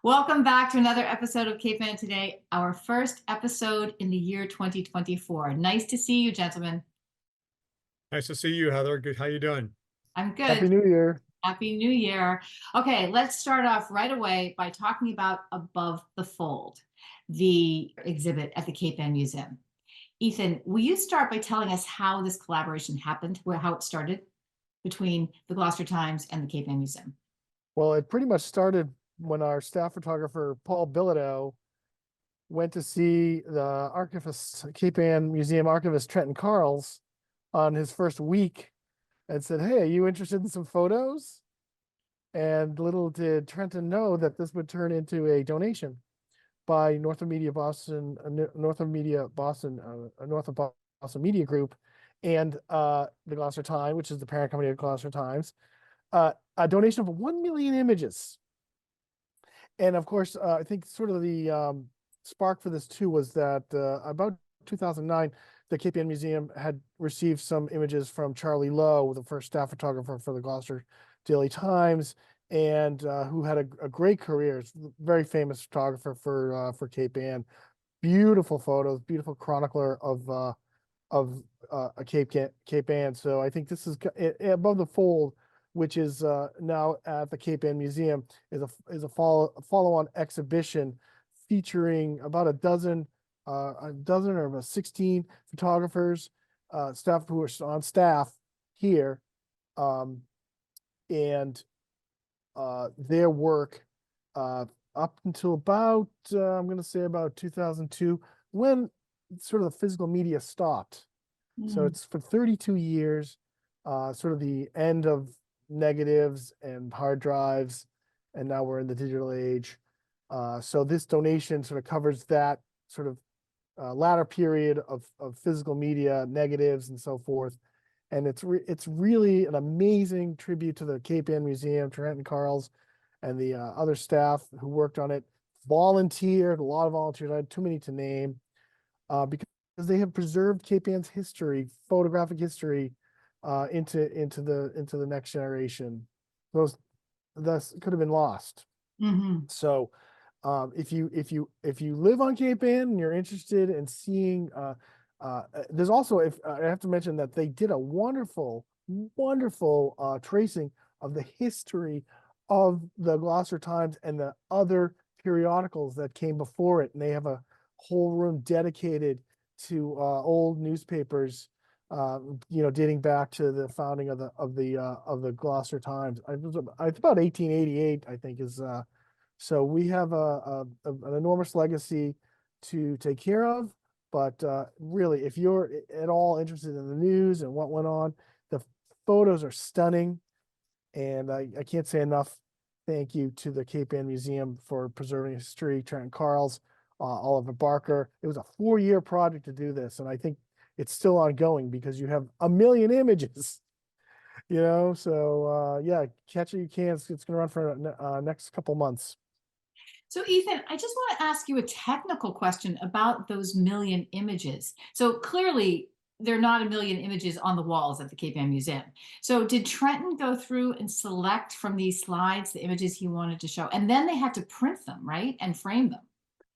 Welcome back to another episode of Cape Ann Today, our first episode in the year 2024. Nice to see you, gentlemen. Nice to see you, Heather. Good. How you doing? I'm Happy good. New Year. Happy New Year. Okay, let's start off right away by talking about Above the Fold, the exhibit at the Cape Ann Museum. Ethan, will you start by telling us how this collaboration happened, how it started between the Gloucester Times and the Cape Ann Museum? Well, it pretty much started when our staff photographer, Paul Bilodeau, went to see the archivist, Cape Ann Museum archivist Trenton Carls on his first week and said, "Hey, are you interested in some photos?" And little did Trenton know that this would turn into a donation by North of Boston Media Group and the Gloucester Times, which is the parent company of Gloucester Times, a donation of 1 million images. And of course, I think sort of the spark for this too was that about 2009, the Cape Ann Museum had received some images from Charlie Lowe, the first staff photographer for the Gloucester Daily Times, and who had a great career. Very famous photographer for Cape Ann. Beautiful photos, beautiful chronicler of Cape Ann. So I think this is Above the Fold, which is now at the Cape Ann Museum, is a follow-on exhibition featuring about a dozen or about 16 photographers, staff who are on staff here, and their work up until about I'm going to say about 2002, when sort of the physical media stopped. So it's for 32 years, sort of the end of negatives and hard drives, and now we're in the digital age. So this donation sort of covers that sort of latter period of physical media, negatives, and so forth. And it's really an amazing tribute to the Cape Ann Museum, Trenton Carls, and the other staff who worked on it. Volunteered, a lot of volunteers. I had too many to name, because they have preserved Cape Ann's history, photographic history, into the next generation. Those could have been lost. So if you live on Cape Ann and you're interested in seeing, there's also, if I have to mention that they did a wonderful tracing of the history of the Gloucester Times and the other periodicals that came before it, and they have a whole room dedicated to old newspapers, dating back to the founding of the Gloucester Times. It's about 1888, I think, is so we have an enormous legacy to take care of. But really, if you're at all interested in the news and what went on, the photos are stunning, and I can't say enough thank you to the Cape Ann Museum for preserving history. Trenton Carls, Oliver Barker. It was a 4-year project to do this, and I think it's still ongoing because you have 1 million images. So yeah, catch it you can. It's going to run for next couple months. So Ethan, I just want to ask you a technical question about those 1 million images. So clearly there are not 1 million images on the walls at the Cape Ann Museum. So did Trenton go through and select from these slides the images he wanted to show? And then they had to print them, right? And frame them.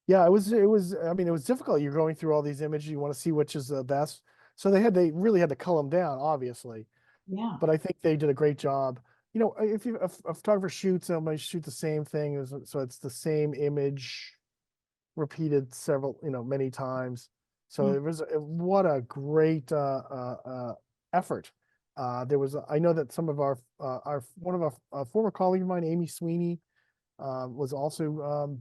Yeah, it was, I mean, it was difficult. You're going through all these images, you want to see which is the best. So they really had to cull them down, obviously. Yeah. But I think they did a great job. If a photographer shoots, they might shoot the same thing, so it's the same image repeated many times. So it was what a great effort. I know that some of one of our former colleague of mine, Amy Sweeney, was also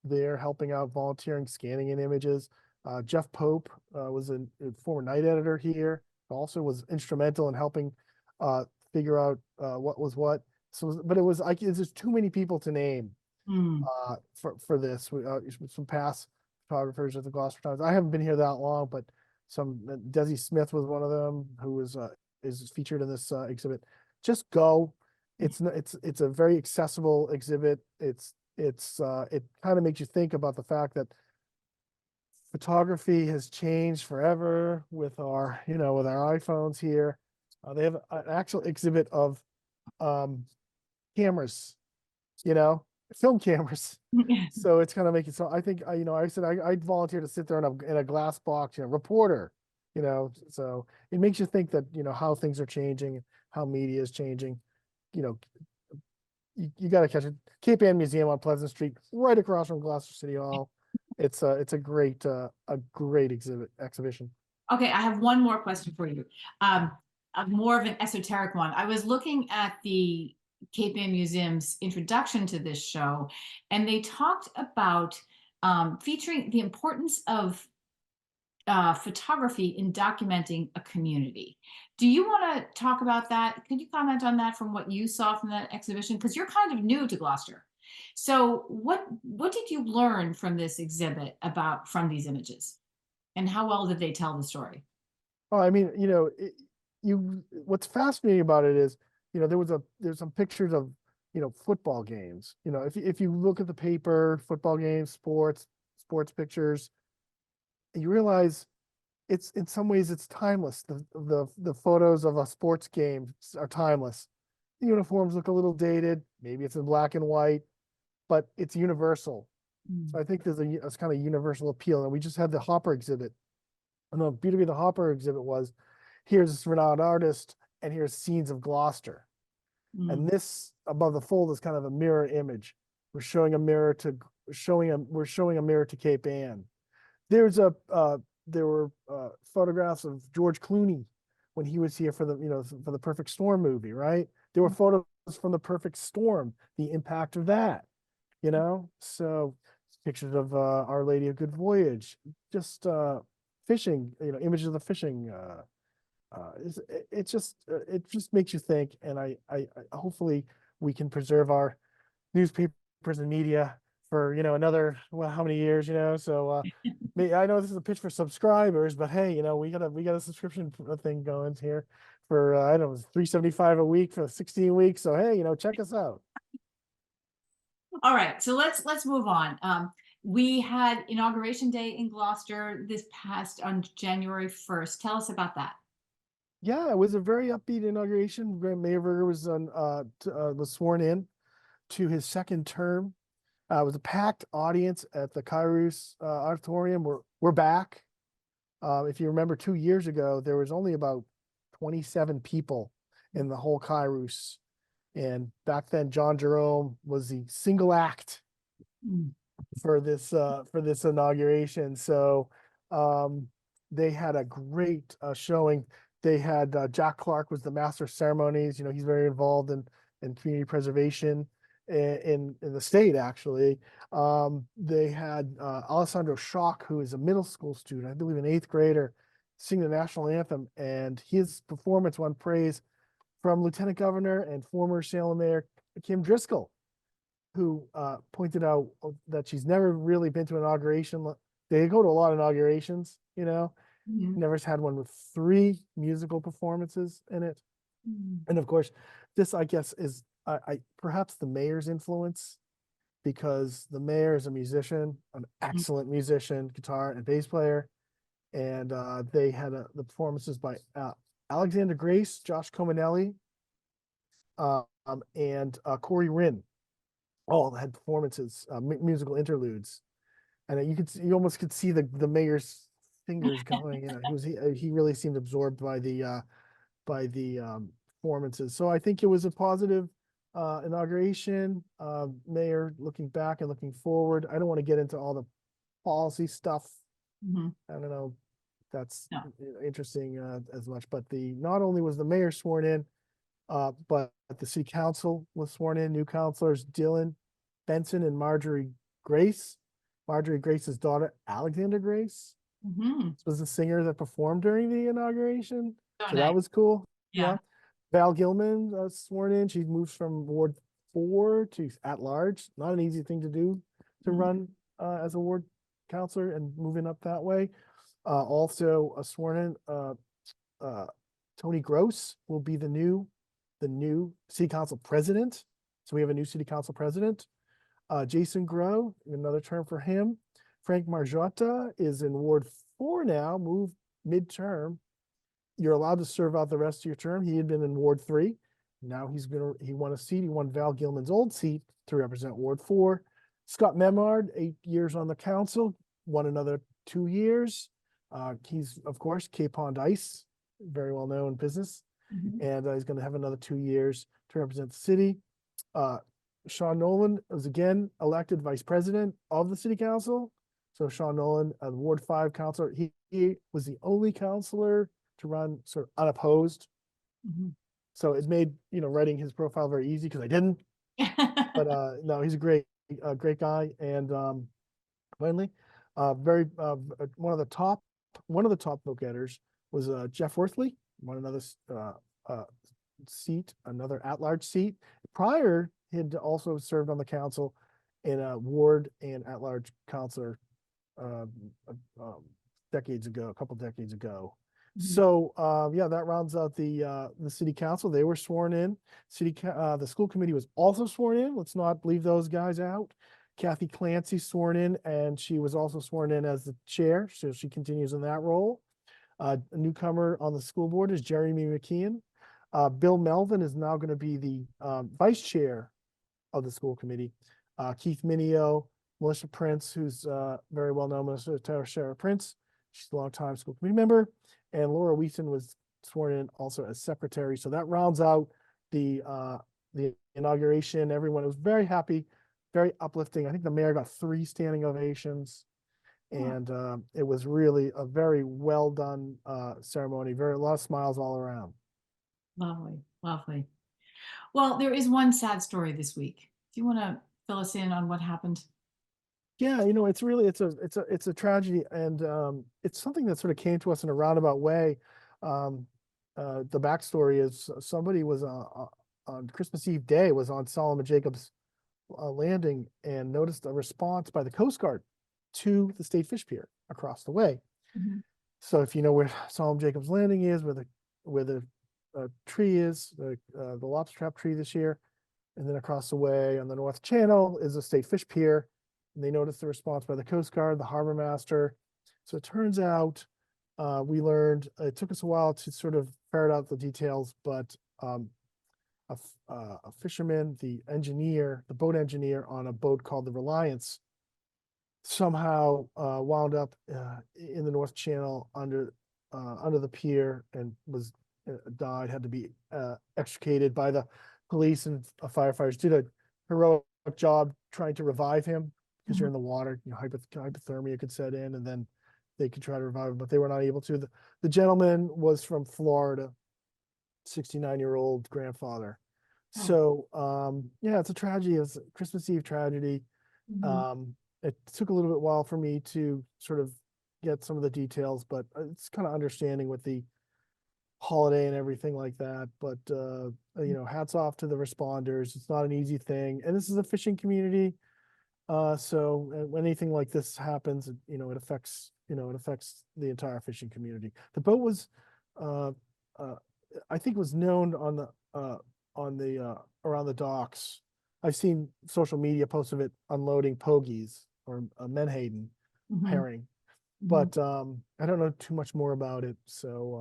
there helping out, volunteering, scanning in images. Jeff Pope was a former night editor here, also was instrumental in helping figure out what was what. So, but it's just too many people to name for this. Some past photographers at the Gloucester Times. I haven't been here that long, but Desi Smith was one of them who is featured in this exhibit. Just go. It's a very accessible exhibit. It kind of makes you think about the fact that photography has changed forever with our iPhones here. They have an actual exhibit of cameras, film cameras. Yes. So it's kind of making, so I think, I said, I'd volunteer to sit there in a glass box, reporter, so it makes you think that, how things are changing, how media is changing, you know, you got to catch it. Cape Ann Museum on Pleasant Street, right across from Gloucester City Hall. It's a great exhibition. Okay, I have one more question for you. More of an esoteric one. I was looking at the Cape Ann Museum's introduction to this show, and they talked about featuring the importance of photography in documenting a community. Do you want to talk about that? Could you comment on that from what you saw from that exhibition? Because you're kind of new to Gloucester. So what did you learn from this exhibit from these images? And how well did they tell the story? Oh, I mean, what's fascinating about it is, there's some pictures of, football games. If you look at the paper, football games, sports pictures, you realize it's, in some ways, it's timeless. The photos of a sports game are timeless. The uniforms look a little dated, maybe it's in black and white, but it's universal. So I think there's a kind of universal appeal. And we just had the Hopper exhibit. And the beauty of the Hopper exhibit was, here's this renowned artist, and here's scenes of Gloucester. And this above the fold is kind of a mirror image. We're showing a mirror to Cape Ann. There were photographs of George Clooney when he was here for the Perfect Storm movie, right? There were photos from the Perfect Storm, the impact of that, so pictures of Our Lady of Good Voyage, just fishing, images of the fishing. It just makes you think, and I hopefully we can preserve our newspapers and media for another, well, how many years, so I know this is a pitch for subscribers, but hey, we got a subscription thing going here for I don't know, $3.75 a week for 16 weeks, so hey, check us out. All right, so let's move on. We had Inauguration Day in Gloucester this past on January 1st. Tell us about that. Yeah, it was a very upbeat inauguration. Mayor Berger was sworn in to his second term. It was a packed audience at the Kairos Auditorium. We're back. If you remember 2 years ago, there was only about 27 people in the whole Kairos. And back then, John Jerome was the single act for this inauguration. So they had a great showing. They had Jack Clark was the master of ceremonies. He's very involved in community preservation in the state, actually. They had Alessandro Schock, who is a middle school student, I believe an 8th grader, sing the national anthem, and his performance won praise from Lieutenant Governor and former Salem Mayor Kim Driscoll, who pointed out that she's never really been to an inauguration. They go to a lot of inaugurations, never's had one with 3 musical performances in it. And of course, this, I guess, is perhaps the mayor's influence, because the mayor is a musician, an excellent musician, guitar and bass player. And they had the performances by Alexander Grace, Josh Cominelli, and Corey Wren. All had performances, musical interludes. And you almost could see the mayor's fingers going. He really seemed absorbed by the performances. So I think it was a positive inauguration. Mayor looking back and looking forward. I don't want to get into all the policy stuff. I don't know if that's interesting as much, but not only was the mayor sworn in, but the city council was sworn in. New councilors Dylan Benson and Marjorie Grace. Marjorie Grace's daughter, Alexander Grace, was the singer that performed during the inauguration. So that was cool. Yeah. Val Gilman sworn in. She moves from Ward 4 to at large. Not an easy thing to do, to run as a ward counselor and moving up that way. Also sworn in, Tony Gross will be the new city council president. So we have a new city council president. Jason Grow, another term for him. Frank Margiotta is in Ward 4 now, moved midterm. You're allowed to serve out the rest of your term. He had been in Ward 3. Now he won a seat. He won Val Gilman's old seat to represent Ward 4. Scott Memard, 8 years on the council, won another 2 years. He's, of course, Cape Pond Ice, very well known business. Mhm. And he's going to have another 2 years to represent the city. Sean Nolan was again elected vice president of the city council. So Sean Nolan, a Ward 5 councilor, he was the only councilor to run sort of unopposed. Mhm. So it made, writing his profile very easy because I didn't. But no, he's a great guy. And finally, one of the top vote getters was Jeff Worthley, won another seat, another at-large seat. Prior, he had also served on the council in a ward and at-large councilor decades ago, a couple decades ago. Mhm. So yeah, that rounds out the city council. They were sworn in. The school committee was also sworn in. Let's not leave those guys out. Kathy Clancy sworn in, and she was also sworn in as the chair, so she continues in that role. A newcomer on the school board is Jeremy McKeon. Bill Melvin is now going to be the vice chair of the school committee. Keith Minio, Melissa Prince, who's very well known, Melissa Sarah Prince. She's a longtime school committee member. And Laura Wheaton was sworn in also as secretary. So that rounds out the inauguration. Everyone was very happy, very uplifting. I think the mayor got 3 standing ovations. And it was really a very well done ceremony. A lot of smiles all around. Lovely, lovely. Well, there is one sad story this week. Do you want to fill us in on what happened? Yeah, it's a tragedy, and it's something that sort of came to us in a roundabout way. The backstory is somebody was on Christmas Eve day was on Solomon Jacobs landing and noticed a response by the Coast Guard to the State Fish Pier across the way. Mhm. So if you know where Solomon Jacobs Landing is, where the tree is, the lobster trap tree this year, and then across the way on the North Channel is the State Fish Pier. And they noticed the response by the Coast Guard, the harbor master. So it turns out we learned, it took us a while to sort of ferret out the details, but a fisherman, the boat engineer on a boat called the Reliance, somehow wound up in the North Channel under the pier and was died, had to be extricated by the police, and firefighters did a heroic job trying to revive him because you're in the water, hypothermia could set in, and then they could try to revive him, but they were not able to. The gentleman was from Florida, 69-year-old grandfather. So yeah, it's a tragedy. It's a Christmas Eve tragedy. Mhm. It took a little bit while for me to sort of get some of the details, but it's kind of understanding with the holiday and everything like that. But hats off to the responders. It's not an easy thing, and this is a fishing community. So when anything like this happens, it affects the entire fishing community. The boat was, I think, was known on the around the docks. I've seen social media posts of it unloading pogies or menhaden Mhm. herring, Mhm. but I don't know too much more about it. So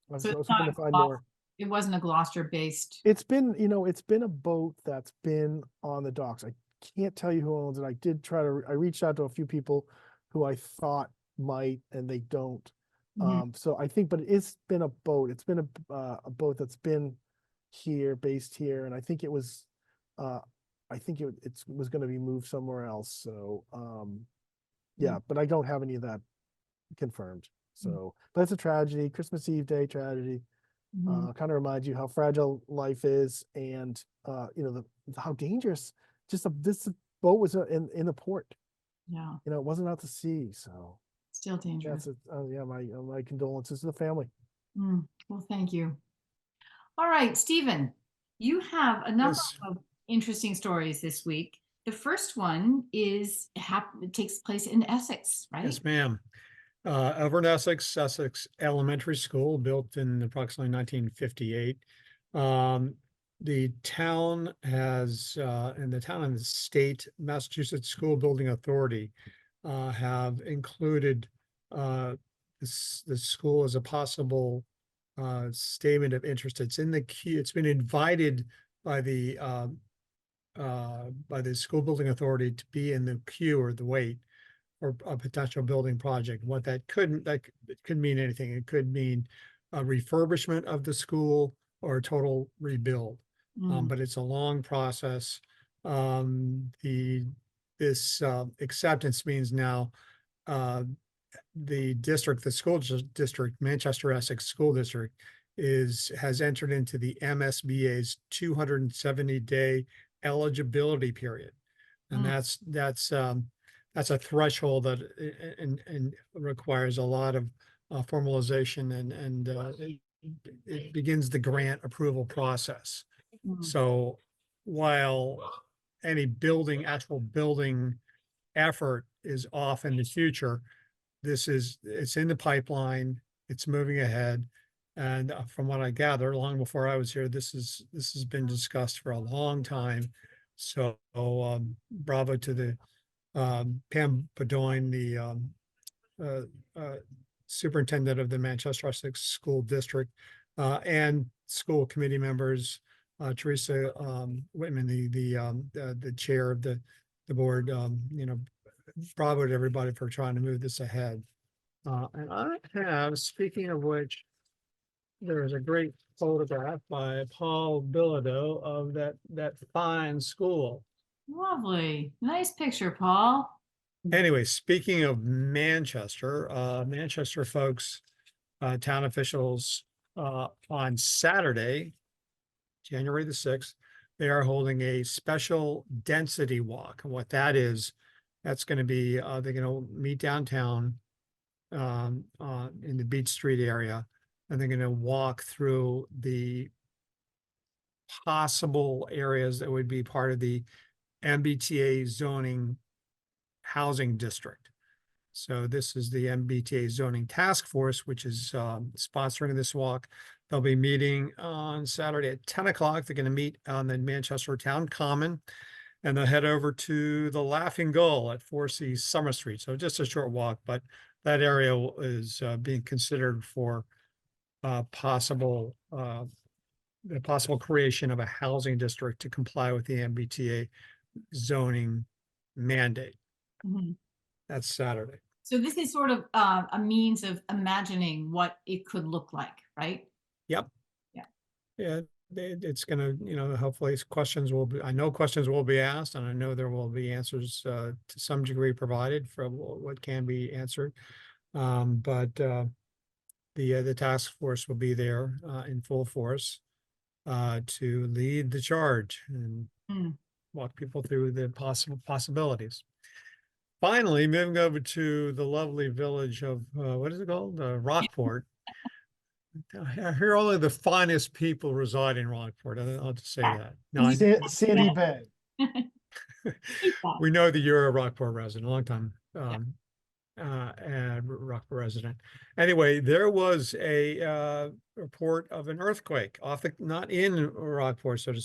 I was So it's hoping not to find more. it wasn't a Gloucester-based. It's been a boat that's been on the docks. I can't tell you who owns it. I reached out to a few people who I thought might, and they don't. Mhm. So I think, but it's been a boat. It's been a boat that's been based here, and I think it was, it was going to be moved somewhere else. So yeah, but I don't have any of that confirmed. So, but it's a tragedy, Christmas Eve day tragedy. Mhm. Kind of reminds you how fragile life is, and how dangerous. This boat was in the port. Yeah, It wasn't out to sea. So still dangerous. yeah, my condolences to the family. Well, thank you. All right, Stephen, you have a number Yes, of interesting stories this week. The first one it takes place in Essex, right? yes, ma'am. Over in Essex Elementary School, built in approximately 1958. The town and the state Massachusetts School Building Authority have included the school as a possible statement of interest. It's in the queue. It's been invited by the school building authority to be in the queue or the wait for a potential building project. What that could mean anything. It could mean a refurbishment of the school or a total rebuild. Mm. But it's a long process. This acceptance means now the district, the school district, Manchester Essex School District, has entered into the MSBA's 270-day eligibility period, and that's a threshold that and requires a lot of formalization and it begins the grant approval process. Mm. So while any actual building effort is off in the future, it's in the pipeline, it's moving ahead. And from what I gather, long before I was here, this has been discussed for a long time. So bravo to the Pam Bedoin, the superintendent of the Manchester Essex School District, and school committee members, Teresa Whitman, the chair of the board. Bravo to everybody for trying to move this ahead. And I have, speaking of which, there is a great photograph by Paul Bilodeau of that fine school. Lovely. Nice picture, Paul. Anyway, speaking of Manchester, Manchester folks, town officials, on Saturday, January the 6th, they are holding a special density walk. And what that is, that's going to be, they're going to meet downtown in the Beach Street area, and they're going to walk through the possible areas that would be part of the MBTA zoning housing district. So this is the MBTA zoning task force, which is sponsoring this walk. They'll be meeting on Saturday at 10 o'clock. They're going to meet on the Manchester Town Common, and they'll head over to the Laughing Gull at 4C Summer Street. So just a short walk, but that area is being considered for the possible creation of a housing district to comply with the MBTA zoning mandate. Mm-hmm. That's Saturday. So this is sort of a means of imagining what it could look like, right? Yep. Yeah. Yeah. It's going to, hopefully questions will be, I know questions will be asked, and I know there will be answers to some degree provided for what can be answered. But the task force will be there in full force to lead the charge and walk people through the possibilities. Finally, moving over to the lovely village of, what is it called? Rockport. I hear only the finest people reside in Rockport. I'll just say that. No, Sandy Bay. we know that you're a Rockport resident, a long time and Rockport resident. Anyway, there was a report of an earthquake not in Rockport, so to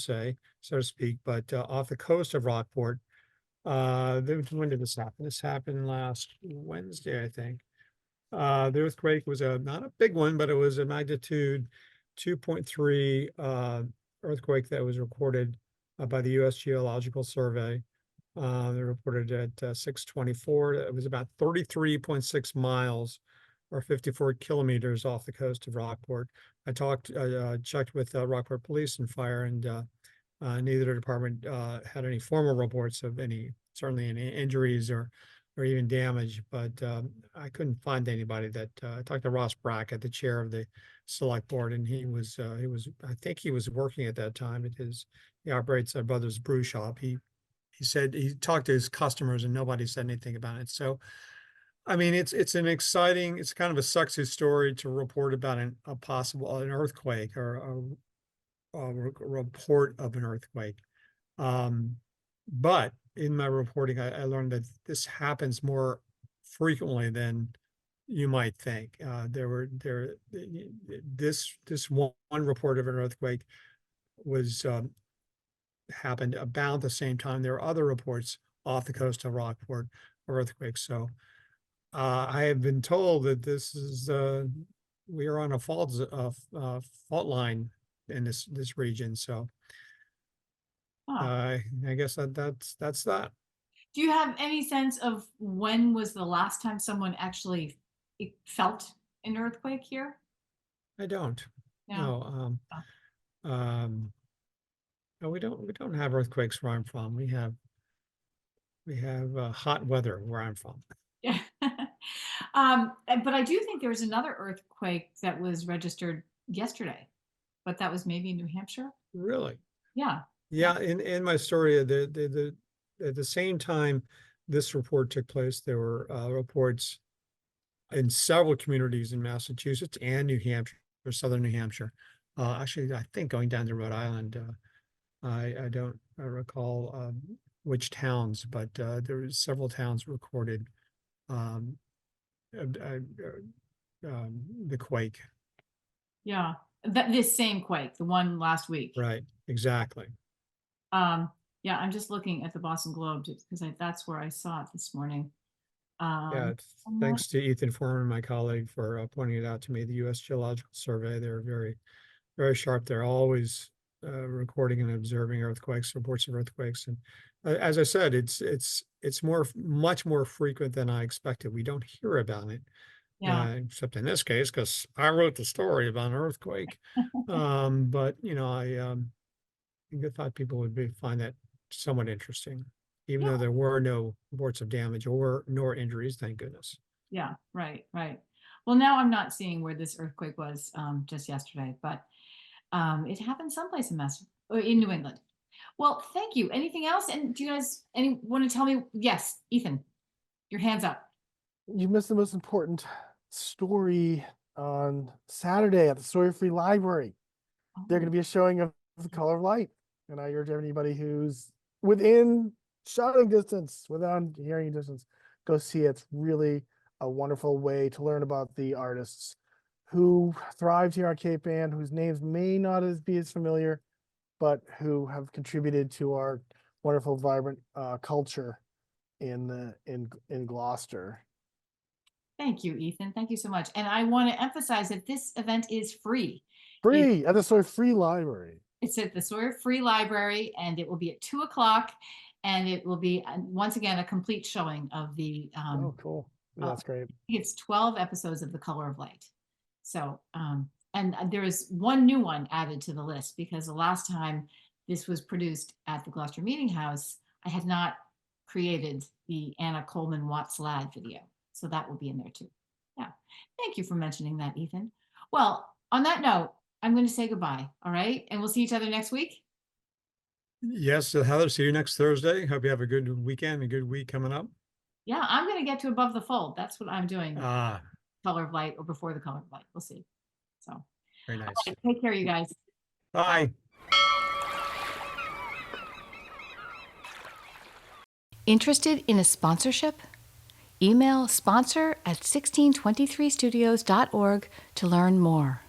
speak, but off the coast of Rockport. When did this happen? This happened last Wednesday, I think. The earthquake was not a big one, but it was a magnitude 2.3 earthquake that was recorded by the U.S. Geological Survey. They reported at 6:24. It was about 33.6 miles or 54 kilometers off the coast of Rockport. I checked with Rockport Police and Fire, and neither department had any formal reports of certainly any injuries or even damage, but I couldn't find anybody that I talked to Ross Brackett, the chair of the select board, and I think he was working at that time he operates a Brothers Brew Shop. He said he talked to his customers and nobody said anything about it. So, I mean, it's kind of a sexy story to report about an earthquake or a report of an earthquake. But in my reporting, I learned that this happens more frequently than you might think. This one report of an earthquake happened about the same time. There are other reports off the coast of Rockport of earthquakes. So I have been told that this is we are on a fault line in this region. So Huh. I guess that's that. Do you have any sense of when was the last time someone actually felt an earthquake here? I don't. No. No. Oh. No, we don't have earthquakes where I'm from. We have hot weather where I'm from. Yeah. But I do think there was another earthquake that was registered yesterday, but that was maybe in New Hampshire. Really? Yeah. Yeah, in my story, at the same time this report took place, there were reports in several communities in Massachusetts and New Hampshire, or southern New Hampshire. Actually, I think going down to Rhode Island. I don't recall which towns, but there was several towns recorded um, uh, uh, the quake. Yeah. This same quake, the one last week. Right, exactly. Yeah, I'm just looking at the Boston Globe because that's where I saw it this morning. Yeah, I'm not- thanks to Ethan Forman, my colleague, for pointing it out to me. The U.S. Geological Survey, they're very sharp. They're always recording and observing earthquakes, reports of earthquakes. And as I said, it's much more frequent than I expected. We don't hear about it, yeah. except in this case, because I wrote the story about an earthquake. But I thought people would find that somewhat interesting, even Yeah. though there were no reports of damage nor injuries, thank goodness. Yeah, right, right. Well, now I'm not seeing where this earthquake was just yesterday, but it happened someplace in New England. Well, thank you. Anything else? And do you guys want to tell me? Yes, Ethan, your hands up. You missed the most important story on Saturday at the Sawyer Free Library. They're going to be a showing of The Color of Light. And I urge anybody who's within shouting distance, within hearing distance, go see it. It's really a wonderful way to learn about the artists who thrived here on Cape Ann, whose names may not be as familiar, but who have contributed to our wonderful, vibrant culture in Gloucester. Thank you, Ethan. Thank you so much. And I want to emphasize that this event is free. Free at the Sawyer Free Library. It's at the Sawyer Free Library, and it will be at 2:00, and it will be once again a complete showing of the. Oh, cool! That's great. It's 12 episodes of The Color of Light. So, and there is one new one added to the list because the last time this was produced at the Gloucester Meeting House, I had not created the Anna Coleman Watts Ladd video. So that will be in there too. Yeah. Thank you for mentioning that, Ethan. Well, on that note, I'm going to say goodbye. All right. And we'll see each other next week. Yes, so Heather, see you next Thursday. Hope you have a good weekend, a good week coming up. Yeah, I'm going to get to Above the Fold. That's what I'm doing. Ah, Color of Light or Before the Color of Light. We'll see. So, very nice. right, take care, you guys. Bye. Interested in a sponsorship? Email sponsor@1623studios.org to learn more.